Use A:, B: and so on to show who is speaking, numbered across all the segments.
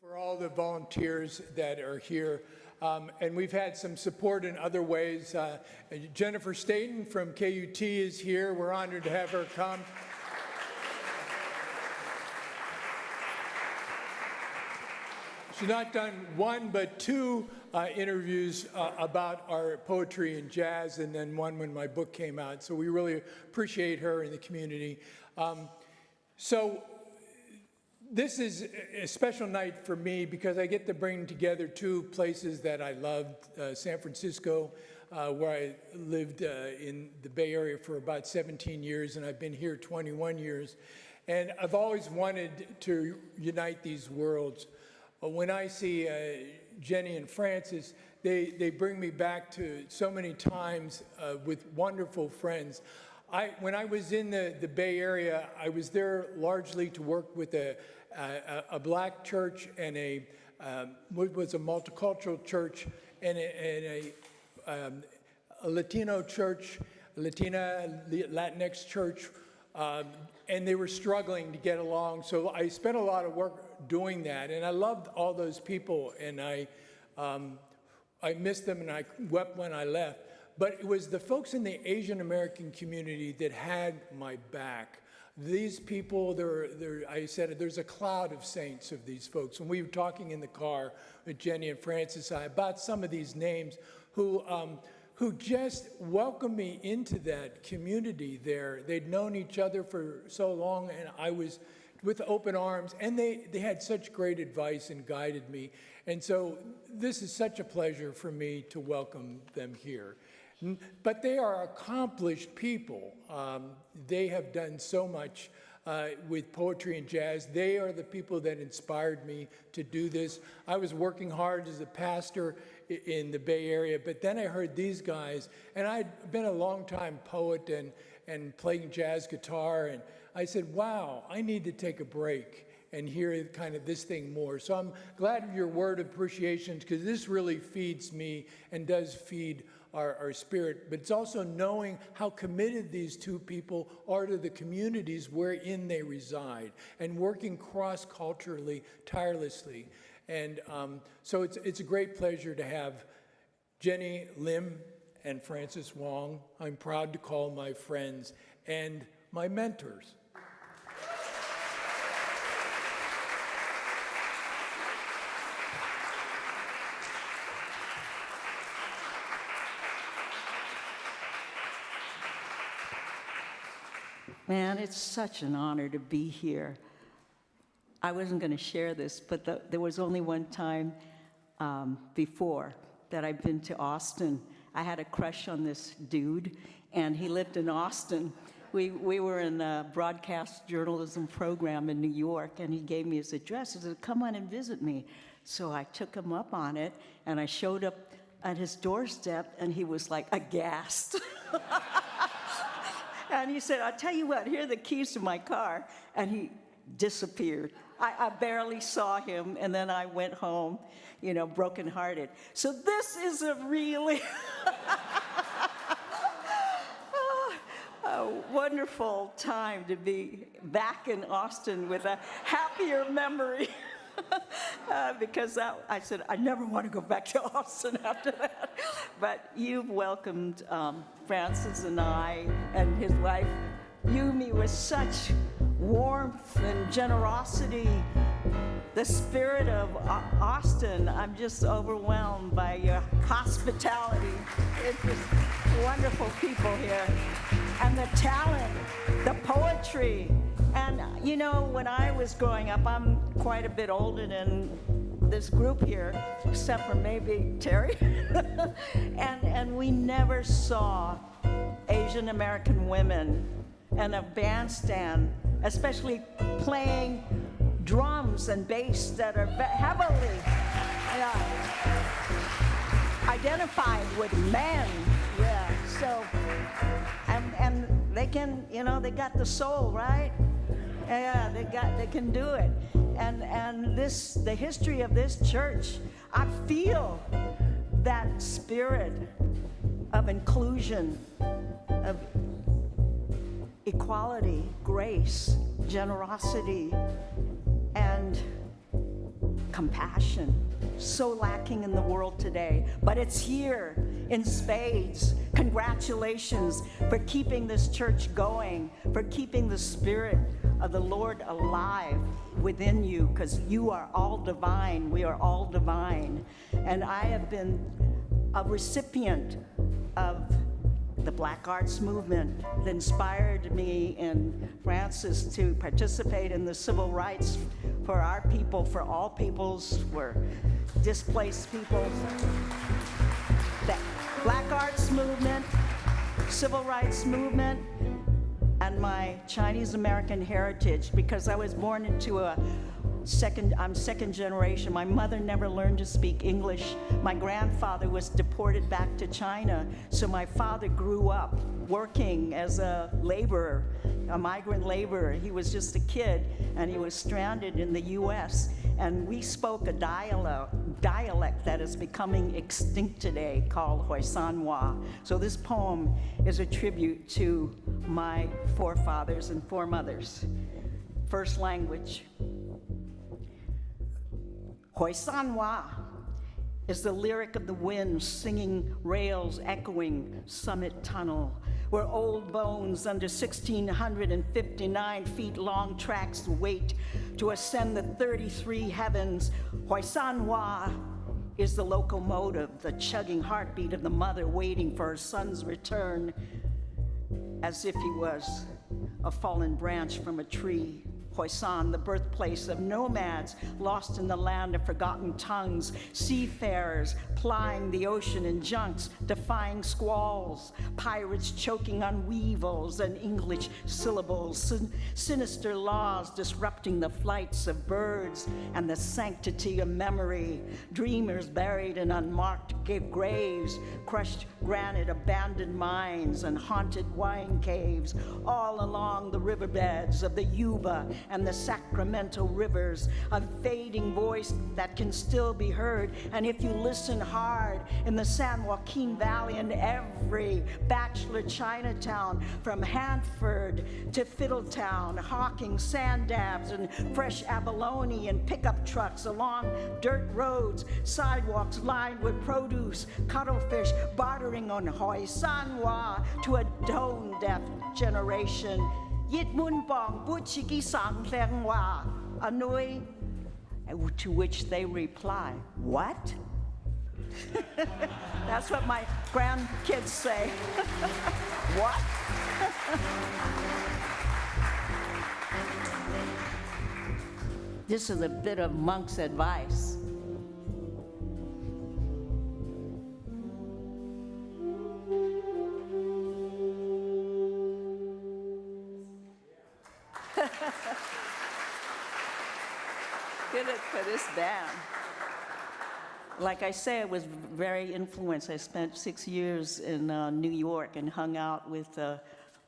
A: For all the volunteers that are here. And we've had some support in other ways. Jennifer Staten from KUT is here. We're honored to have her come. She's not done one but two interviews about our poetry and jazz, and then one when my book came out. So we really appreciate her in the community. This is a special night for me because I get to bring together two places that I loved, San Francisco, where I lived in the Bay Area for about 17 years, and I've been here 21 years. And I've always wanted to unite these worlds. When I see Jenny and Francis, they bring me back to so many times with wonderful friends. When I was in the Bay Area, I was there largely to work with a black church and what was a multicultural church and a Latino church, Latinx church, and they were struggling to get along. So I spent a lot of work doing that, and I loved all those people, and I missed them, and I wept when I left. But it was the folks in the Asian American community that had my back. These people, I said, there's a cloud of saints of these folks. When we were talking in the car with Jenny and Francis about some of these names who just welcomed me into that community there. They'd known each other for so long, and I was with open arms, and they had such great advice and guided me. And so this is such a pleasure for me to welcome them here. But they are accomplished people. They have done so much with poetry and jazz. They are the people that inspired me to do this. I was working hard as a pastor in the Bay Area, but then I heard these guys, and I'd been a long-time poet and playing jazz guitar, and I said, wow, I need to take a break and hear kind of this thing more. So I'm glad of your word of appreciation, because this really feeds me and does feed our spirit, but it's also knowing how committed these two people are to the communities wherein they reside and working cross-culturally, tirelessly. And so it's a great pleasure to have Jenny Lim and Francis Wong. I'm proud to call my friends and my mentors.
B: Man, it's such an honor to be here. I wasn't going to share this, but there was only one time before that I've been to Austin. I had a crush on this dude, and he lived in Austin. We were in a broadcast journalism program in New York, and he gave me his address. He said, come on and visit me. So I took him up on it, and I showed up at his doorstep, and he was like aghast. And he said, I'll tell you what, here are the keys to my car. And he disappeared. I barely saw him, and then I went home, you know, brokenhearted. So this is a really a wonderful time to be back in Austin with a happier memory. Because I said, I never want to go back to Austin after that. But you've welcomed Francis and I and his wife, Yumi, with such warmth and generosity. The spirit of Austin, I'm just overwhelmed by your hospitality. It's just wonderful people here. And the talent, the poetry. And, you know, when I was growing up, I'm quite a bit older than this group here, except for maybe Terry. and we never saw Asian American women in a bandstand, especially playing drums and bass that are heavily identified with men. Yeah, so, and they can, you know, they got the soul, right? Yeah, they can do it. And the history of this church, I feel that spirit of inclusion, of equality, grace, generosity, and compassion, so lacking in the world today, but it's here in spades. Congratulations for keeping this church going, for keeping the Spirit of the Lord alive within you, because you are all divine. We are all divine. And I have been a recipient of the Black Arts Movement that inspired me and Francis to participate in the civil rights for our people, for all peoples, for displaced peoples. The Black Arts Movement, civil rights movement, and my Chinese American heritage, because I was born into I'm second generation. My mother never learned to speak English. My grandfather was deported back to China, so my father grew up working as a laborer, a migrant laborer. He was just a kid, and he was stranded in the US, and we spoke a dialect that is becoming extinct today called Hoisanwa. So this poem is a tribute to my forefathers and foremothers. First language. Hoisanwa is the lyric of the wind singing rails echoing Summit Tunnel, where old bones under 1,659 feet long tracks wait to ascend the 33 heavens. Hoisanwa is the locomotive, the chugging heartbeat of the mother waiting for her son's return, as if he was a fallen branch from a tree. Khoisan, the birthplace of nomads lost in the land of forgotten tongues, seafarers plying the ocean in junks, defying squalls, pirates choking on weevils and English syllables, sinister laws disrupting the flights of birds and the sanctity of memory, dreamers buried in unmarked graves, crushed granite, abandoned mines, and haunted wine caves, all along the riverbeds of the Yuba and the Sacramento rivers, a fading voice that can still be heard. And if you listen hard, in the San Joaquin Valley and every bachelor Chinatown, from Hanford to Fiddletown, hawking sand dabs and fresh abalone and pickup trucks along dirt roads, sidewalks lined with produce, cuttlefish bartering on Khoisanwa to a tone-deaf generation. Yit mun bong buchigi sang leng wa anui, to which they reply, what? That's what my grandkids say. What? This is a bit of monk's advice. Good for this band. Like I say, I was very influenced. I spent 6 years in New York and hung out with a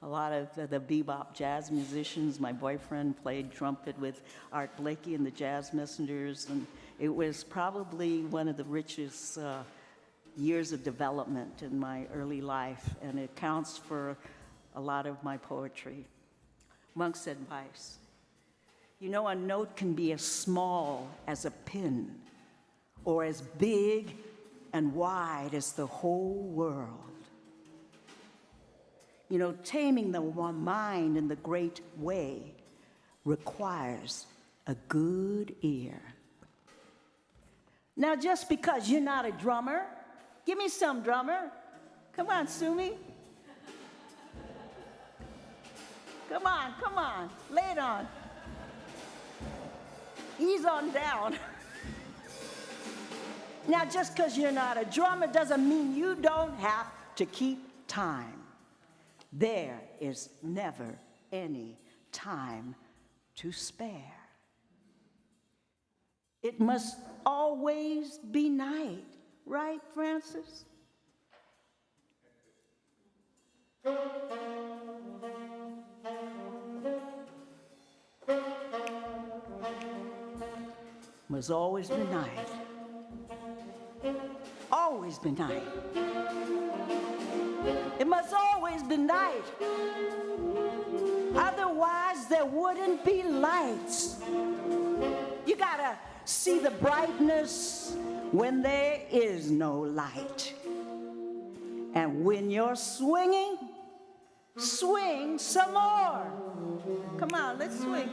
B: lot of the bebop jazz musicians. My boyfriend played trumpet with Art Blakey and the Jazz Messengers, and it was probably one of the richest years of development in my early life, and it counts for a lot of my poetry. Monk's advice. You know, a note can be as small as a pin or as big and wide as the whole world. You know, taming the mind in the great way requires a good ear. Now, just because you're not a drummer, give me some, drummer. Come on, Sumi. Come on, lay it on. Ease on down. Now, just because you're not a drummer doesn't mean you don't have to keep time. There is never any time to spare. It must always be night, right, Francis? Must always be night. Always be night. It must always be night. Otherwise, there wouldn't be lights. You gotta see the brightness when there is no light. And when you're swinging, swing some more. Come on, let's swing.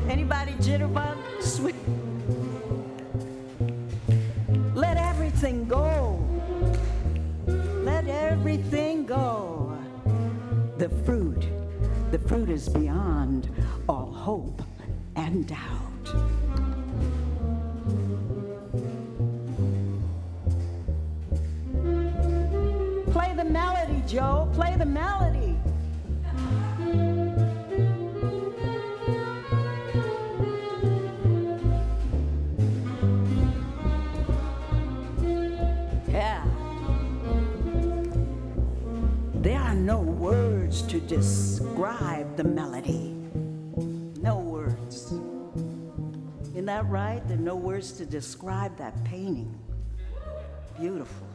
B: Anybody jitterbug? Swing. Let everything go. Let everything go. The fruit is beyond all hope and doubt. Play the melody, Joe. Play the melody. Yeah. There are no words to describe the melody. No words. Isn't that right? There are no words to describe that painting. Beautiful.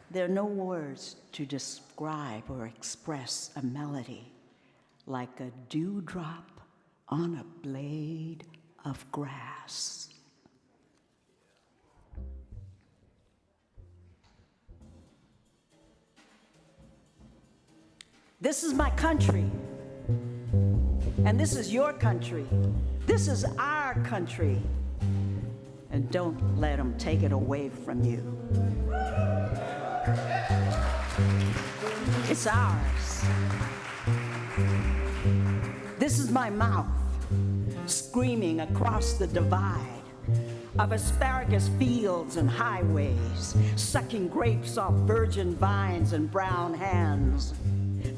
B: There are no words to describe or express a melody like a dewdrop on a blade of grass. This is my country, and this is your country. This is our country, and don't let them take it away from you. It's ours. This is my mouth, screaming across the divide of asparagus fields and highways, sucking grapes off virgin vines and brown hands.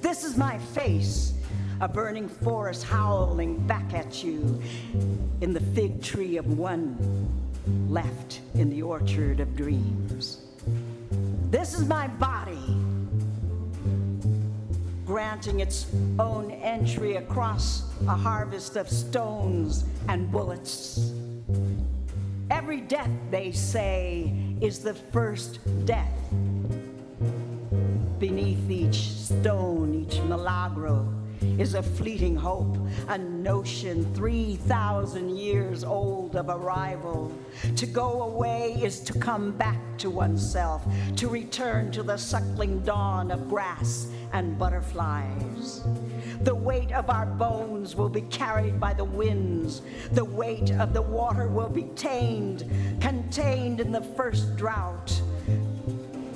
B: This is my face, a burning forest howling back at you in the fig tree of one left in the orchard of dreams. This is my body, granting its own entry across a harvest of stones and bullets. Every death, they say, is the first death. Beneath each stone, each milagro, is a fleeting hope, a notion 3,000 years old of arrival. To go away is to come back to oneself, to return to the suckling dawn of grass and butterflies. The weight of our bones will be carried by the winds. The weight of the water will be tamed, contained in the first drought.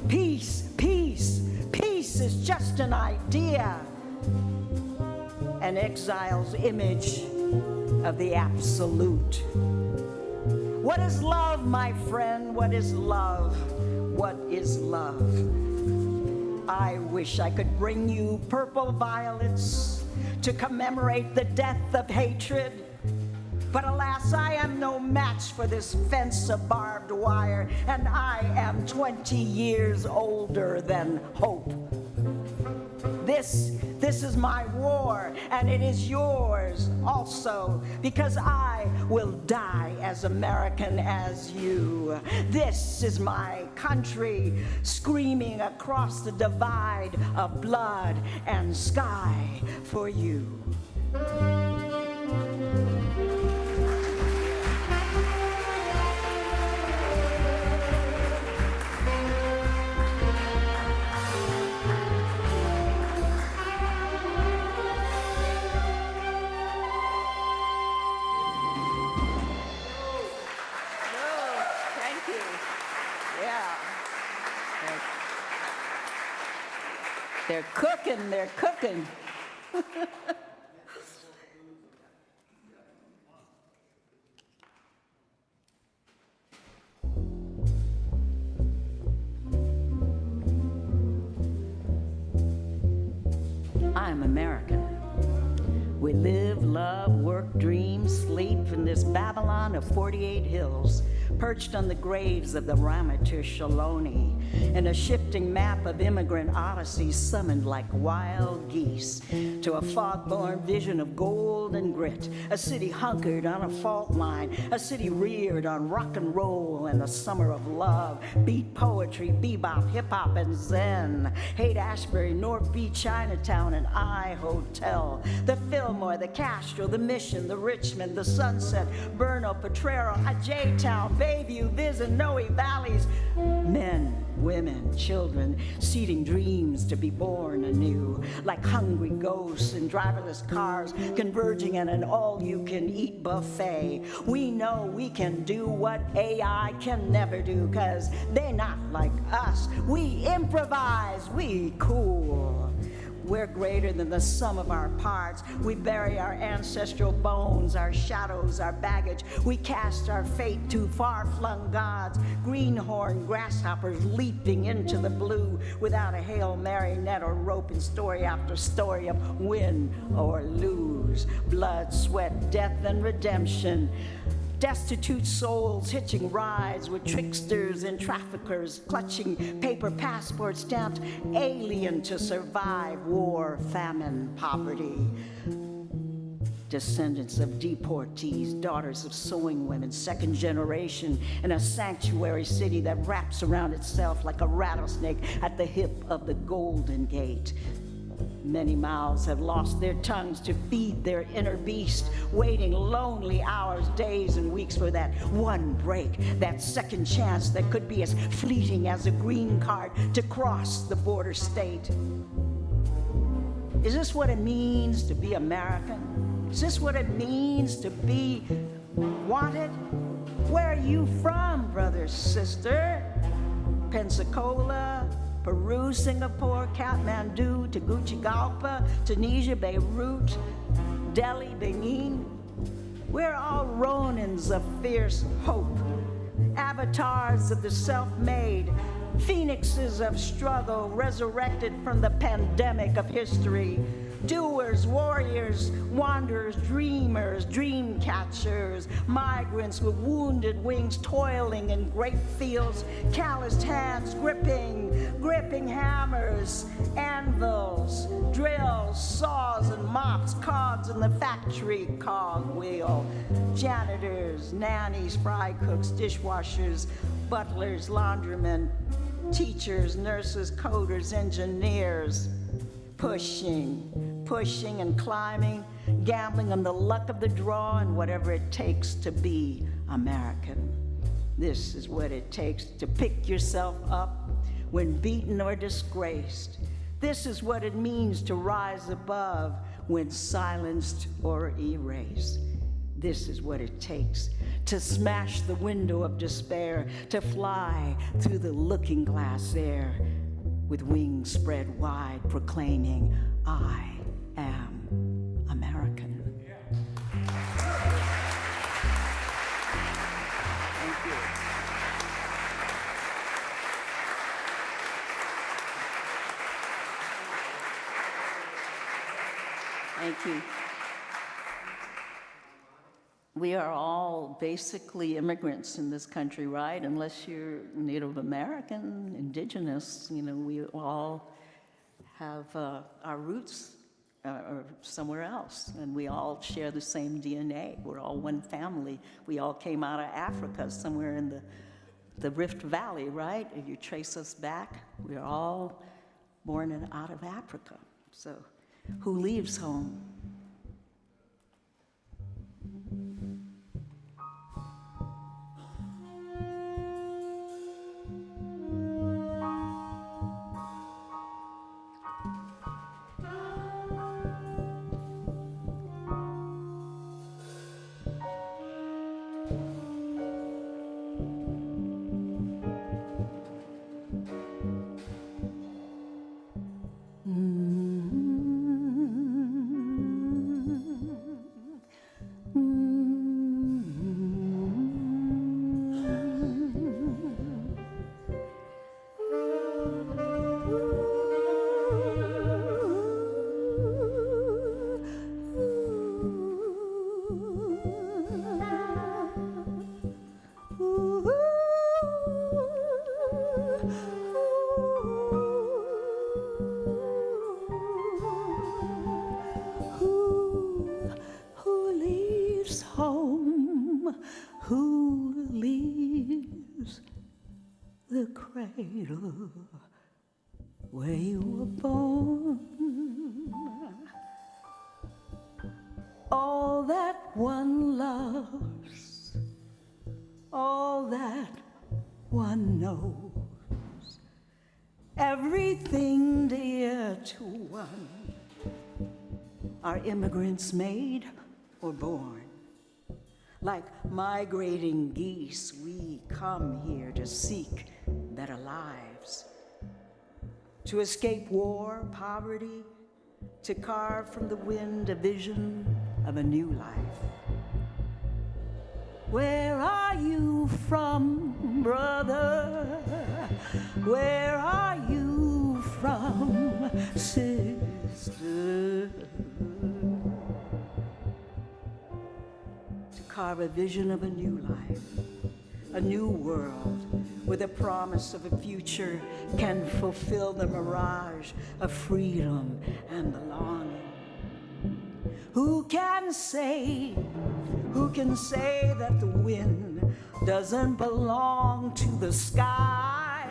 B: Peace, peace, peace is just an idea, an exile's image of the absolute. What is love, my friend? What is love? What is love? I wish I could bring you purple violets to commemorate the death of hatred. But alas, I am no match for this fence of barbed wire, and I am 20 years older than hope. This is my war, and it is yours also, because I will die as American as you. This is my country, screaming across the divide of blood and sky for you. They're cooking, they're cooking. I'm American. We live, love, work, dream, sleep in this Babylon of 48 hills, perched on the graves of the Ramatir Shaloni, and a shifting map of immigrant odysseys summoned like wild geese to a fog-born vision of gold and grit, a city hunkered on a fault line, a city reared on rock and roll and the summer of love, beat poetry, bebop, hip-hop, and zen, Haight-Ashbury, North Beach, Chinatown, and I Hotel, the Fillmore, the Castro, the Mission, the Richmond, the Sunset, Brno, Potrero, J-Town, Bayview, Viz, and Noe Valleys, men, women, children, seeding dreams to be born anew, like hungry ghosts in driverless cars converging in an all-you-can-eat buffet. We know we can do what AI can never do, 'cause they're not like us. We improvise, we cool. We're greater than the sum of our parts. We bury our ancestral bones, our shadows, our baggage. We cast our fate to far-flung gods, greenhorn grasshoppers leaping into the blue without a Hail Mary net or rope in story after story of win or lose, blood, sweat, death, and redemption. Destitute souls hitching rides with tricksters and traffickers, clutching paper passports stamped alien to survive war, famine, poverty. Descendants of deportees, daughters of sewing women, second generation in a sanctuary city that wraps around itself like a rattlesnake at the hip of the Golden Gate. Many mouths have lost their tongues to feed their inner beast, waiting lonely hours, days, and weeks for that one break, that second chance that could be as fleeting as a green card to cross the border state. Is this what it means to be American? Is this what it means to be wanted? Where are you from, brother, sister? Pensacola, Peru, Singapore, Kathmandu, Tegucigalpa, Tunisia, Beirut, Delhi, Benin. We're all Ronins of fierce hope, avatars of the self-made, phoenixes of struggle resurrected from the pandemic of history, doers, warriors, wanderers, dreamers, dream catchers, migrants with wounded wings toiling in grape fields, calloused hands gripping hammers, anvils, drills, saws, and mops, cogs in the factory cogwheel, janitors, nannies, fry cooks, dishwashers, butlers, laundrymen, teachers, nurses, coders, engineers, pushing and climbing, gambling on the luck of the draw and whatever it takes to be American. This is what it takes to pick yourself up when beaten or disgraced. This is what it means to rise above when silenced or erased. This is what it takes to smash the window of despair, to fly through the looking glass air with wings spread wide, proclaiming, I am American. Thank you. Thank you. We are all basically immigrants in this country, right? Unless you're Native American, indigenous, we all have our roots are somewhere else, and we all share the same DNA. We're all one family. We all came out of Africa, somewhere in the Rift Valley, right? If you trace us back, we're all born out of Africa. So who leaves home? cradle where you were born. All that one loves, all that one knows, everything dear to one, are immigrants made or born. Like migrating geese, we come here to seek better lives, to escape war, poverty, to carve from the wind a vision of a new life. Where are you from, brother? Where are you from, sister? To carve a vision of a new life, a new world where the promise of a future can fulfill the mirage of freedom and belonging. Who can say that the wind doesn't belong to the sky?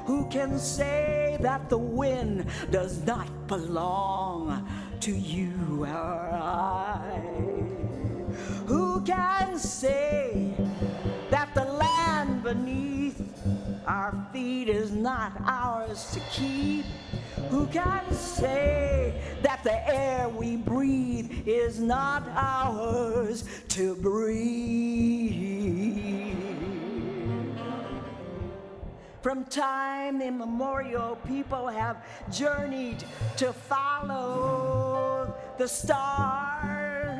B: Who can say that the wind does not belong to you or I? Who can say that the land beneath our feet is not ours to keep? Who can say that the air we breathe is not ours to breathe? From time immemorial, people have journeyed to follow the stars,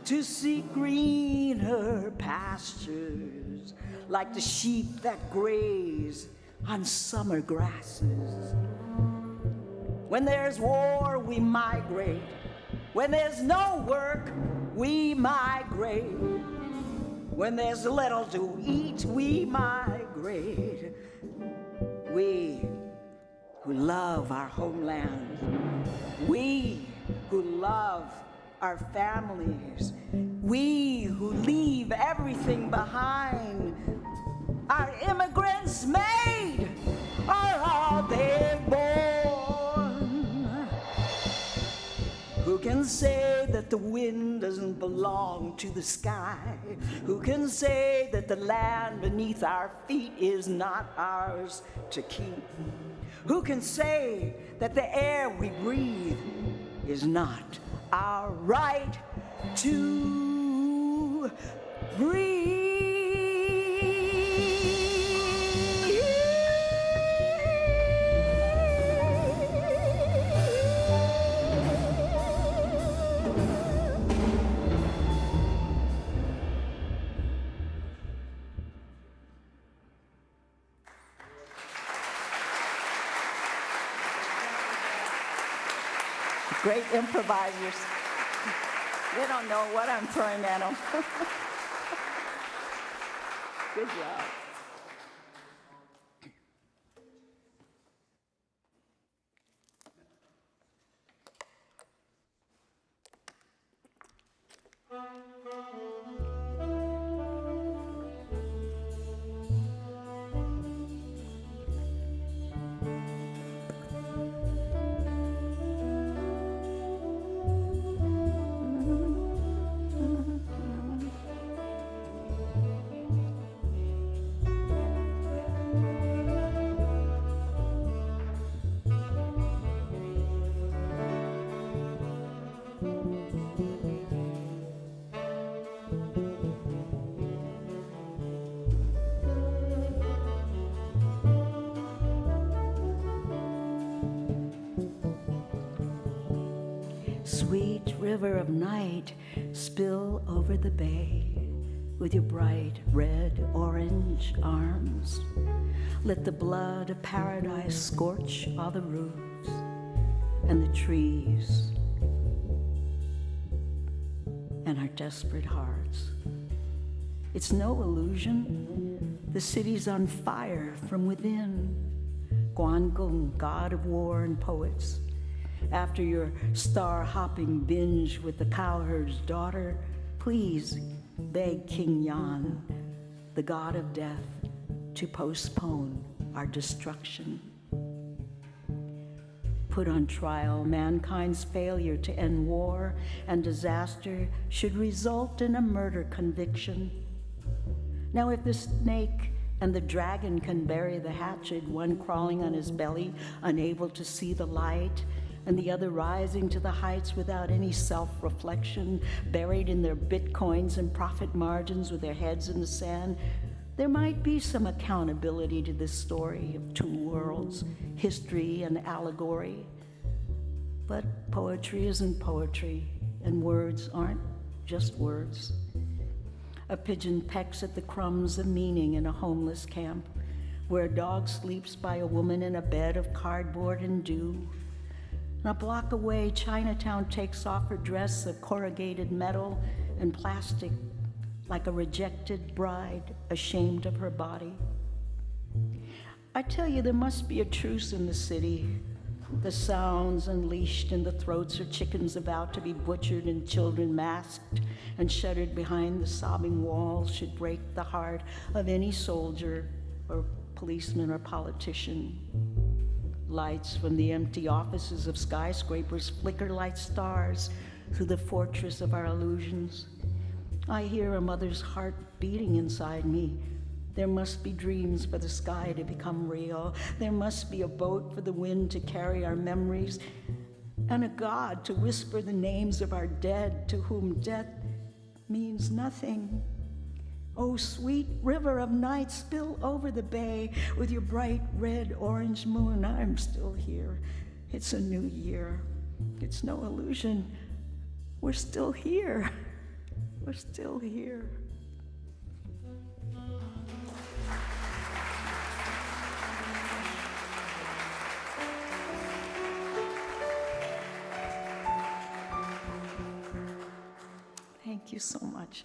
B: to seek greener pastures, like the sheep that graze on summer grasses. When there's war, we migrate. When there's no work, we migrate. When there's little to eat, we migrate. We who love our homeland, we who love our families, we who leave everything behind, are immigrants made, or are they born? Who can say that the wind doesn't belong to the sky? Who can say that the land beneath our feet is not ours to keep? Who can say that the air we breathe is not our right to breathe? Great improvisers. They don't know what I'm throwing at them. Good job. Sweet river of night, spill over the bay with your bright red orange arms. Let the blood of paradise scorch all the roofs and the trees and our desperate hearts. It's no illusion. The city's on fire from within. Guangong, god of war and poets. After your star-hopping binge with the cowherd's daughter, please beg King Yan the god of death, to postpone our destruction. Put on trial, mankind's failure to end war and disaster should result in a murder conviction. Now, if the snake and the dragon can bury the hatchet, one crawling on his belly, unable to see the light, and the other rising to the heights without any self-reflection, buried in their bitcoins and profit margins with their heads in the sand, there might be some accountability to this story of two worlds, history and allegory. But poetry isn't poetry, and words aren't just words. A pigeon pecks at the crumbs of meaning in a homeless camp, where a dog sleeps by a woman in a bed of cardboard and dew. And a block away, Chinatown takes off her dress of corrugated metal and plastic, like a rejected bride, ashamed of her body. I tell you, there must be a truce in the city. The sounds unleashed in the throats of chickens about to be butchered and children masked and shuttered behind the sobbing walls should break the heart of any soldier or policeman or politician. Lights from the empty offices of skyscrapers flicker like stars through the fortress of our illusions. I hear a mother's heart beating inside me. There must be dreams for the sky to become real. There must be a boat for the wind to carry our memories, and a God to whisper the names of our dead to whom death means nothing. Oh, sweet river of night, spill over the bay with your bright red orange moon. I'm still here. It's a new year. It's no illusion. We're still here. We're still here. Thank you so much.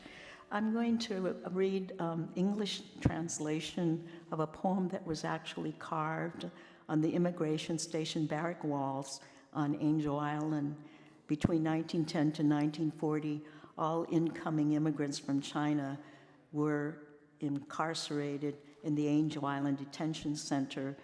B: I'm going to read English translation of a poem that was actually carved on the immigration station barrack walls on Angel Island. Between 1910 to 1940, all incoming immigrants from China were incarcerated in the Angel Island Detention Center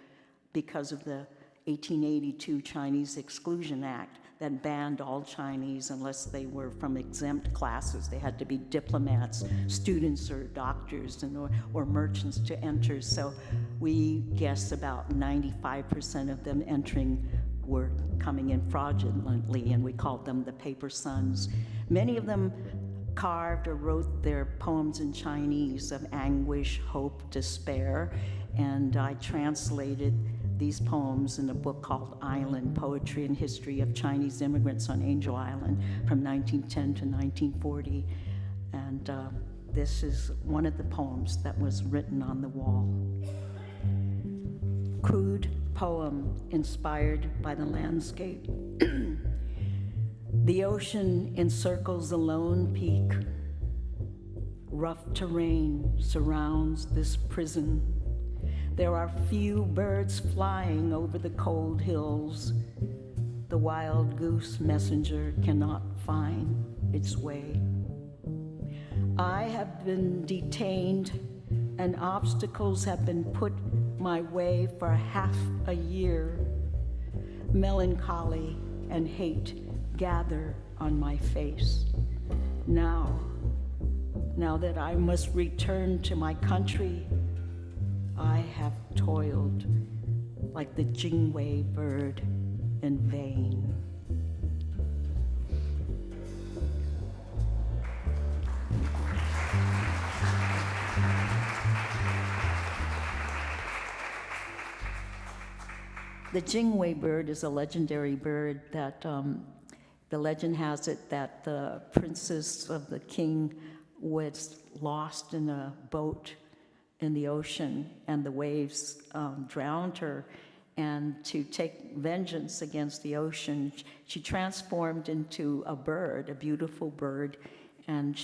B: because of the 1882 Chinese Exclusion Act that banned all Chinese unless they were from exempt classes. They had to be diplomats, students, or doctors, or merchants to enter. So we guess about 95% of them entering were coming in fraudulently, and we called them the Paper Sons. Many of them carved or wrote their poems in Chinese of anguish, hope, despair, and I translated these poems in a book called Island, Poetry and History of Chinese Immigrants on Angel Island from 1910 to 1940. And this is one of the poems that was written on the wall. Crude poem inspired by the landscape. The ocean encircles the lone peak. Rough terrain surrounds this prison. There are few birds flying over the cold hills. The wild goose messenger cannot find its way. I have been detained, and obstacles have been put my way for half a year. Melancholy and hate gather on my face. Now that I must return to my country, I have toiled like the Jingwei bird in vain. The Jingwei bird is a legendary bird that the legend has it that the princess of the king was lost in a boat in the ocean, and the waves drowned her. And to take vengeance against the ocean, she transformed into a bird, a beautiful bird, and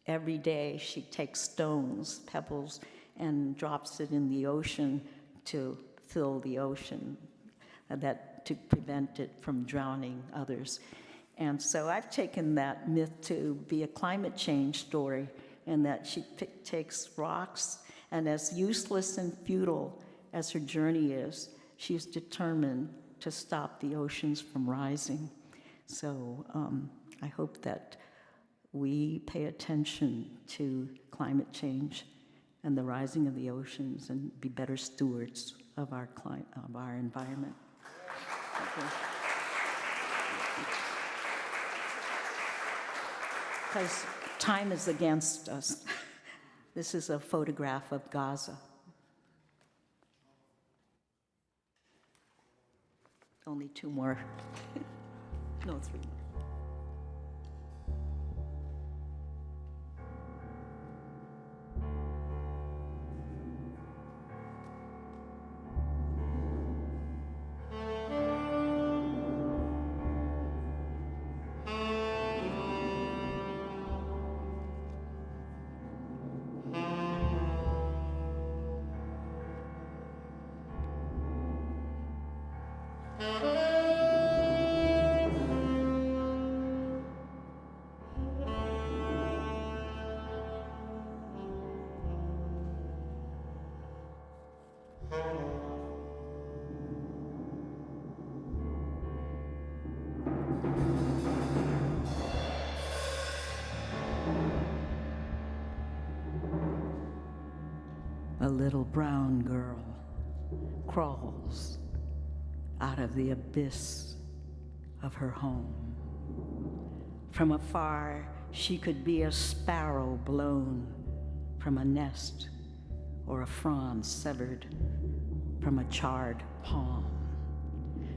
B: every day she takes stones, pebbles, and drops it in the ocean to fill the ocean, to prevent it from drowning others. And so I've taken that myth to be a climate change story, and that she takes rocks, and as useless and futile as her journey is, she's determined to stop the oceans from rising. So I hope that we pay attention to climate change and the rising of the oceans and be better stewards of our environment. Because time is against us. This is a photograph of Gaza. Only 2 more. No, 3 more. A little brown girl crawls out of the abyss of her home. From afar, she could be a sparrow blown from a nest or a frond severed from a charred palm.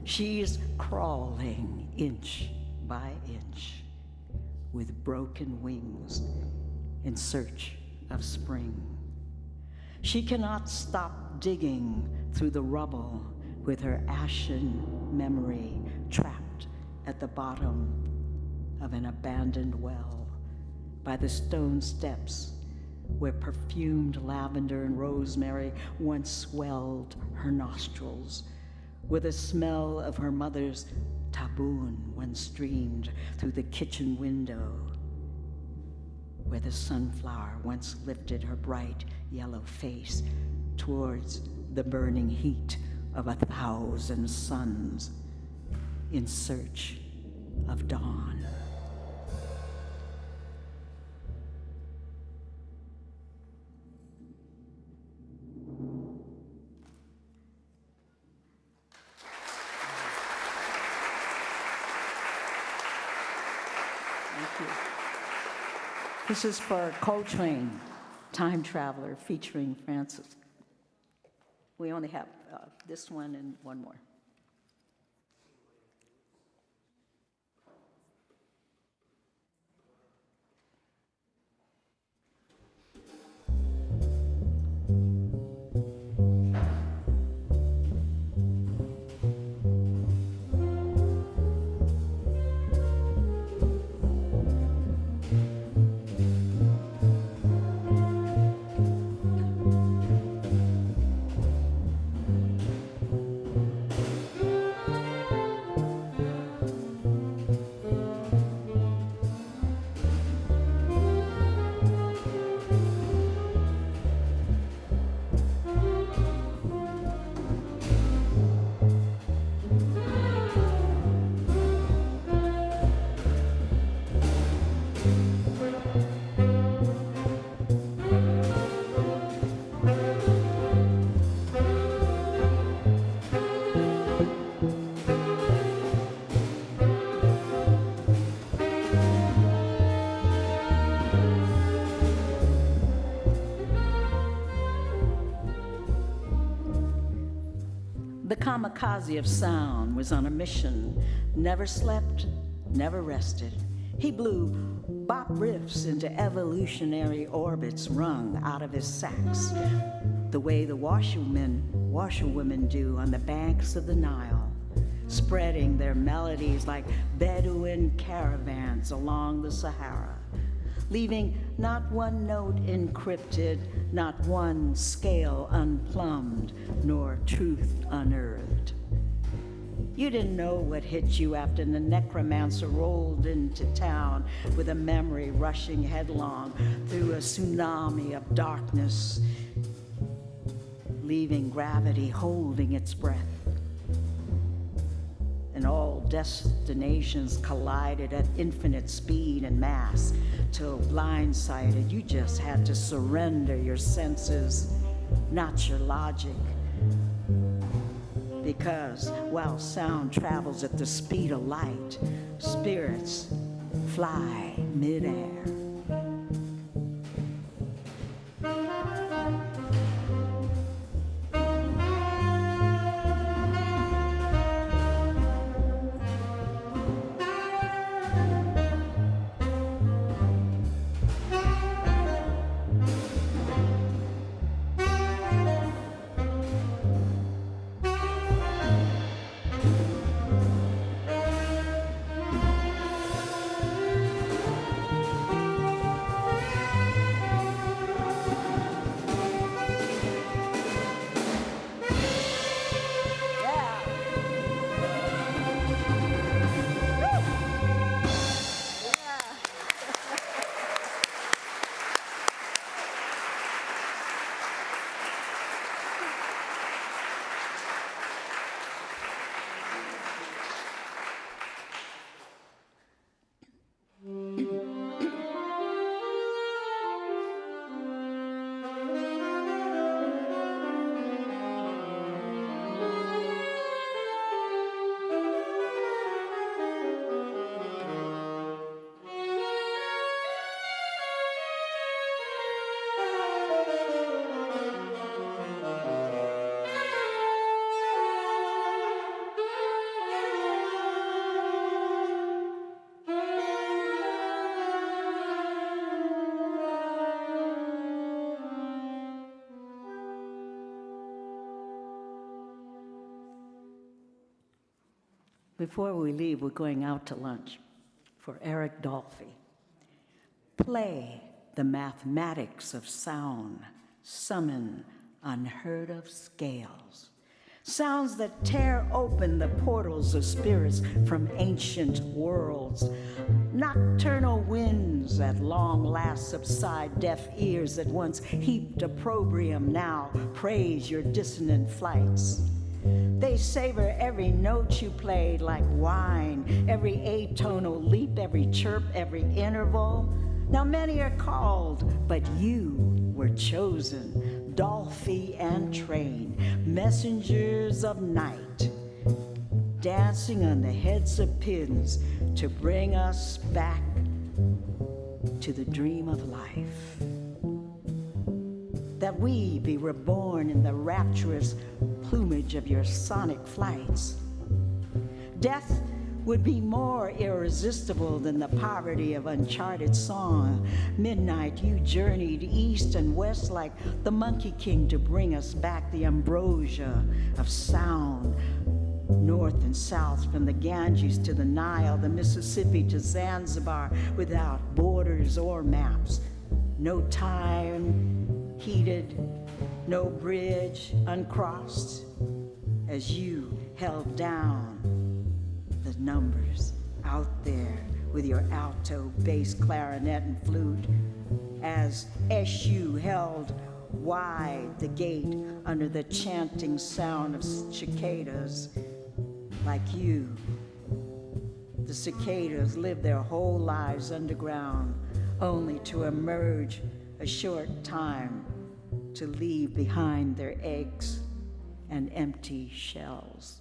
B: She's crawling inch by inch with broken wings in search of spring. She cannot stop digging through the rubble with her ashen memory trapped at the bottom of an abandoned well by the stone steps where perfumed lavender and rosemary once swelled her nostrils, where the smell of her mother's taboon once streamed through the kitchen window, where the sunflower once lifted her bright yellow face towards the burning heat of 1,000 suns in search of dawn. Thank you. This is for Coltrane, Time Traveler, featuring Francis. We only have this one and one more. The kamikaze of sound was on a mission, never slept, never rested. He blew bop riffs into evolutionary orbits wrung out of his sax, the way the washerwomen do on the banks of the Nile, spreading their melodies like Bedouin caravans along the Sahara, leaving not one note encrypted, not one scale unplumbed, nor truth unearthed. You didn't know what hit you after the necromancer rolled into town with a memory rushing headlong through a tsunami of darkness, leaving gravity holding its breath. And all destinations collided at infinite speed and mass, till blindsided, you just had to surrender your senses, not your logic. Because while sound travels at the speed of light, spirits fly midair. Before we leave, we're going out to lunch for Eric Dolphy. Play the mathematics of sound, summon unheard of scales. Sounds that tear open the portals of spirits from ancient worlds. Nocturnal winds at long last subside deaf ears that once heaped opprobrium now praise your dissonant flights. They savor every note you played like wine, every atonal leap, every chirp, every interval. Now many are called, but you were chosen, Dolphy and Train, messengers of night, dancing on the heads of pins to bring us back to the dream of life. That we be reborn in the rapturous plumage of your sonic flights. Death would be more irresistible than the poverty of uncharted song. Midnight, you journeyed east and west like the Monkey King to bring us back the ambrosia of sound. North and south, from the Ganges to the Nile, the Mississippi to Zanzibar, without borders or maps. No time heated, no bridge uncrossed, as you held down the numbers out there with your alto, bass, clarinet, and flute, as SU held wide the gate under the chanting sound of cicadas. Like you, the cicadas live their whole lives underground, only to emerge a short time to leave behind their eggs and empty shells.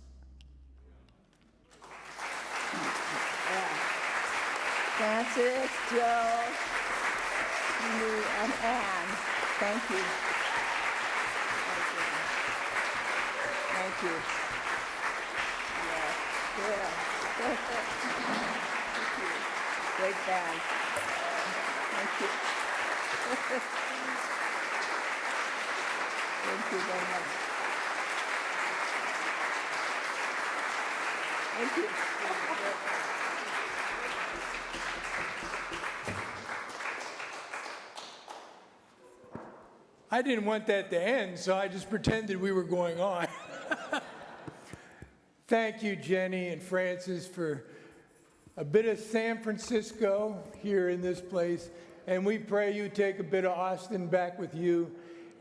B: Francis, Joe, Cindy, and Anne, thank you. Thank you. Yeah. Thank you. Great band. Thank you. Thank you very much. Thank you.
A: I didn't want that to end, so I just pretended we were going on. Thank you, Jenny and Francis, for a bit of San Francisco here in this place. And we pray you take a bit of Austin back with you.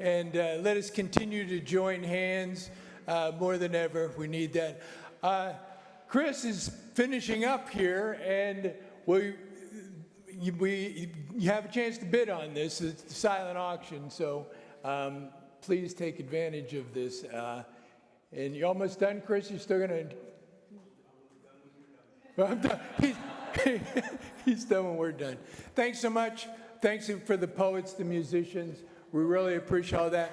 A: And let us continue to join hands more than ever. We need that. Chris is finishing up here, and you have a chance to bid on this. It's a silent auction, so please take advantage of this. And you're almost done, Chris? You're still going to... Well, I'm done. He's done when we're done. Thanks so much. Thanks for the poets, the musicians. We really appreciate all that.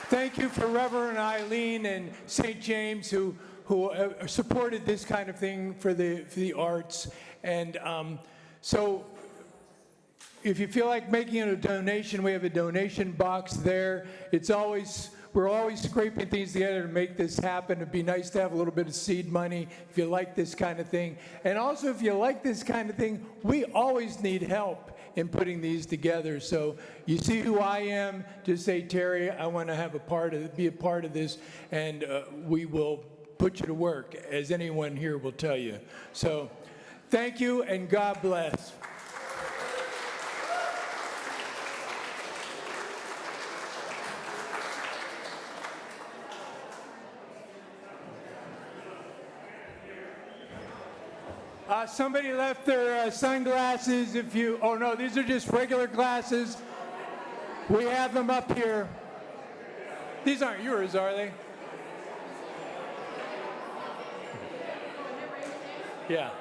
A: Thank you for Reverend Eileen and St. James who supported this kind of thing for the arts. And so if you feel like making a donation, we have a donation box there. We're always scraping things together to make this happen. It'd be nice to have a little bit of seed money if you like this kind of thing. And also, if you like this kind of thing, we always need help in putting these together. So you see who I am, just say, Terry, I want to be a part of this, and we will put you to work, as anyone here will tell you. So thank you, and God bless. Somebody left their sunglasses. Oh no, these are just regular glasses. We have them up here. These aren't yours, are they? Yeah.